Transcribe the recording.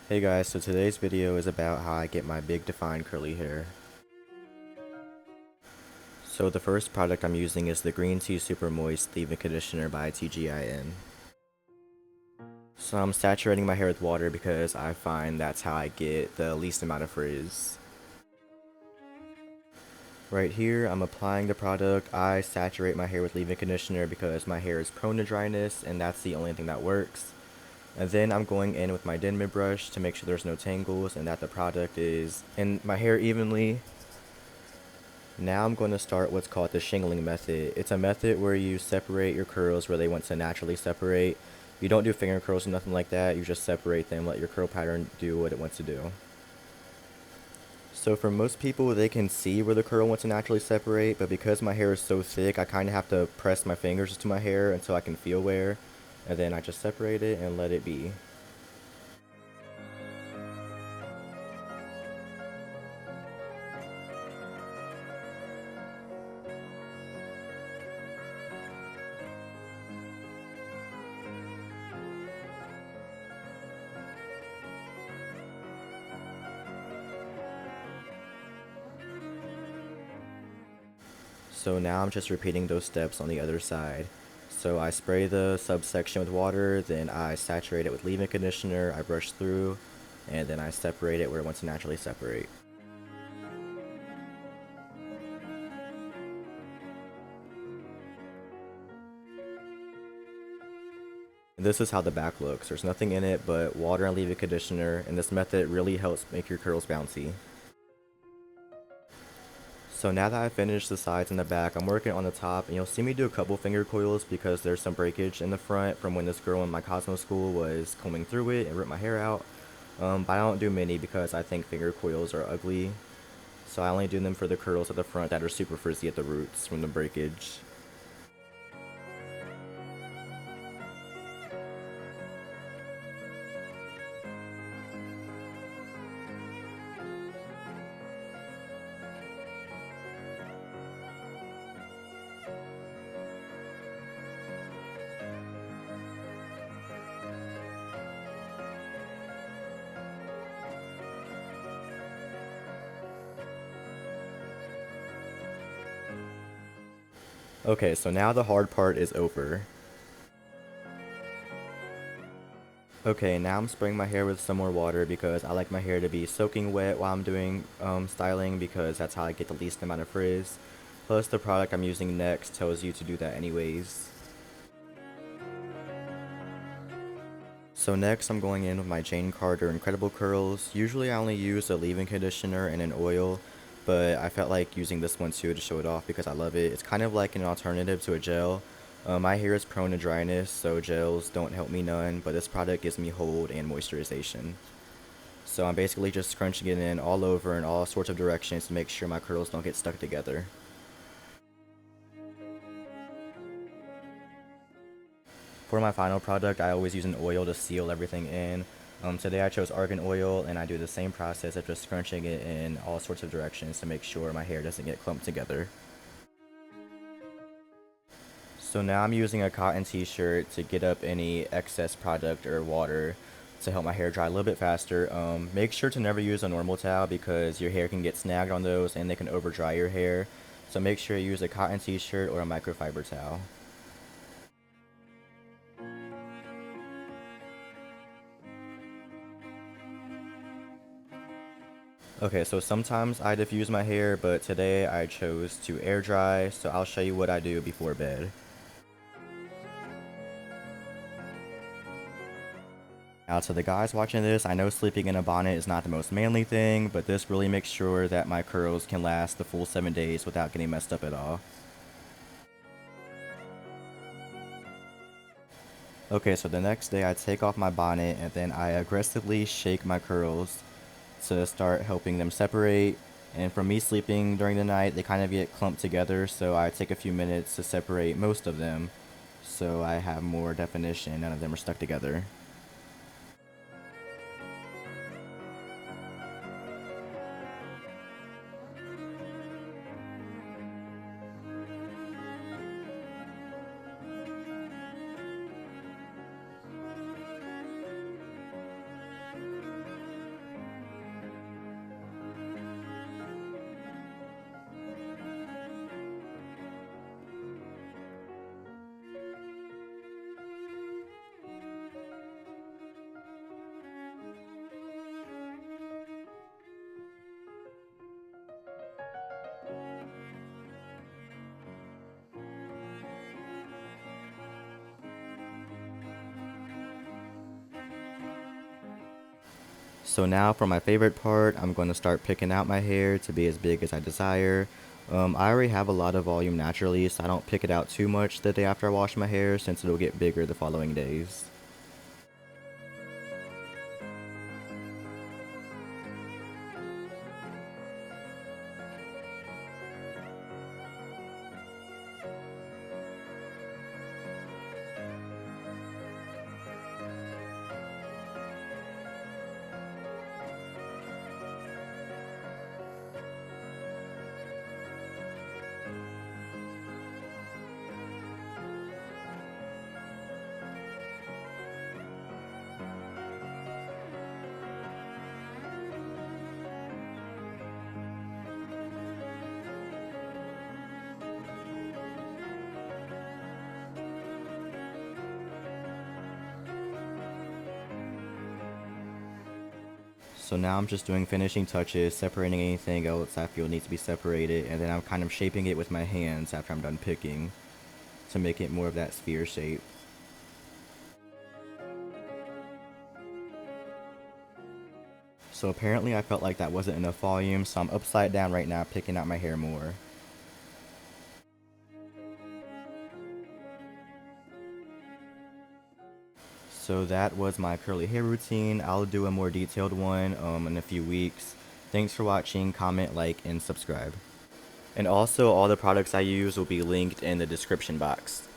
Hey guys, so today's video is about how I get my big defined curly hair. So the first product I'm using is the Green Tea Super Moist Leave-In Conditioner by TGIN. So I'm saturating my hair with water because I find that's how I get the least amount of frizz. Right here, I'm applying the product. I saturate my hair with leave-in conditioner because my hair is prone to dryness and that's the only thing that works. And then I'm going in with my Denman brush to make sure there's no tangles and that the product is in my hair evenly. Now I'm going to start what's called the shingling method. It's a method where you separate your curls where they want to naturally separate. You don't do finger curls or nothing like that. You just separate them, let your curl pattern do what it wants to do. So for most people, they can see where the curl wants to naturally separate, but because my hair is so thick, I kind of have to press my fingers to my hair until I can feel where, and then I just separate it and let it be. So now I'm just repeating those steps on the other side. So I spray the subsection with water, then I saturate it with leave-in conditioner, I brush through, and then I separate it where it wants to naturally separate. And this is how the back looks. There's nothing in it but water and leave-in conditioner, and this method really helps make your curls bouncy. So now that I've finished the sides and the back, I'm working on the top, and you'll see me do a couple finger coils because there's some breakage in the front from when this girl in my Cosmo school was combing through it and ripped my hair out. But I don't do many because I think finger coils are ugly. So I only do them for the curls at the front that are super frizzy at the roots from the breakage. Okay, so now the hard part is over. Okay, now I'm spraying my hair with some more water because I like my hair to be soaking wet while I'm doing styling because that's how I get the least amount of frizz. Plus the product I'm using next tells you to do that anyways. So next I'm going in with my Jane Carter Incredible Curls. Usually I only use a leave-in conditioner and an oil, but I felt like using this one too to show it off because I love it. It's kind of like an alternative to a gel. My hair is prone to dryness, so gels don't help me none, but this product gives me hold and moisturization. So I'm basically just scrunching it in all over in all sorts of directions to make sure my curls don't get stuck together. For my final product, I always use an oil to seal everything in. Today I chose argan oil, and I do the same process of just scrunching it in all sorts of directions to make sure my hair doesn't get clumped together. So now I'm using a cotton t-shirt to get up any excess product or water to help my hair dry a little bit faster. Make sure to never use a normal towel because your hair can get snagged on those and they can over dry your hair. So make sure you use a cotton t-shirt or a microfiber towel. Okay, so sometimes I diffuse my hair, but today I chose to air dry, so I'll show you what I do before bed. Now to the guys watching this, I know sleeping in a bonnet is not the most manly thing, but this really makes sure that my curls can last the full 7 days without getting messed up at all. Okay, so the next day I take off my bonnet and then I aggressively shake my curls to start helping them separate. And from me sleeping during the night, they kind of get clumped together, so I take a few minutes to separate most of them so I have more definition, none of them are stuck together. So now for my favorite part, I'm going to start picking out my hair to be as big as I desire. I already have a lot of volume naturally, so I don't pick it out too much the day after I wash my hair since it'll get bigger the following days. So now I'm just doing finishing touches, separating anything else I feel needs to be separated, and then I'm kind of shaping it with my hands after I'm done picking to make it more of that sphere shape. So apparently I felt like that wasn't enough volume, so I'm upside down right now picking out my hair more. So that was my curly hair routine. I'll do a more detailed one in a few weeks. Thanks for watching, comment, like, and subscribe. And also all the products I use will be linked in the description box.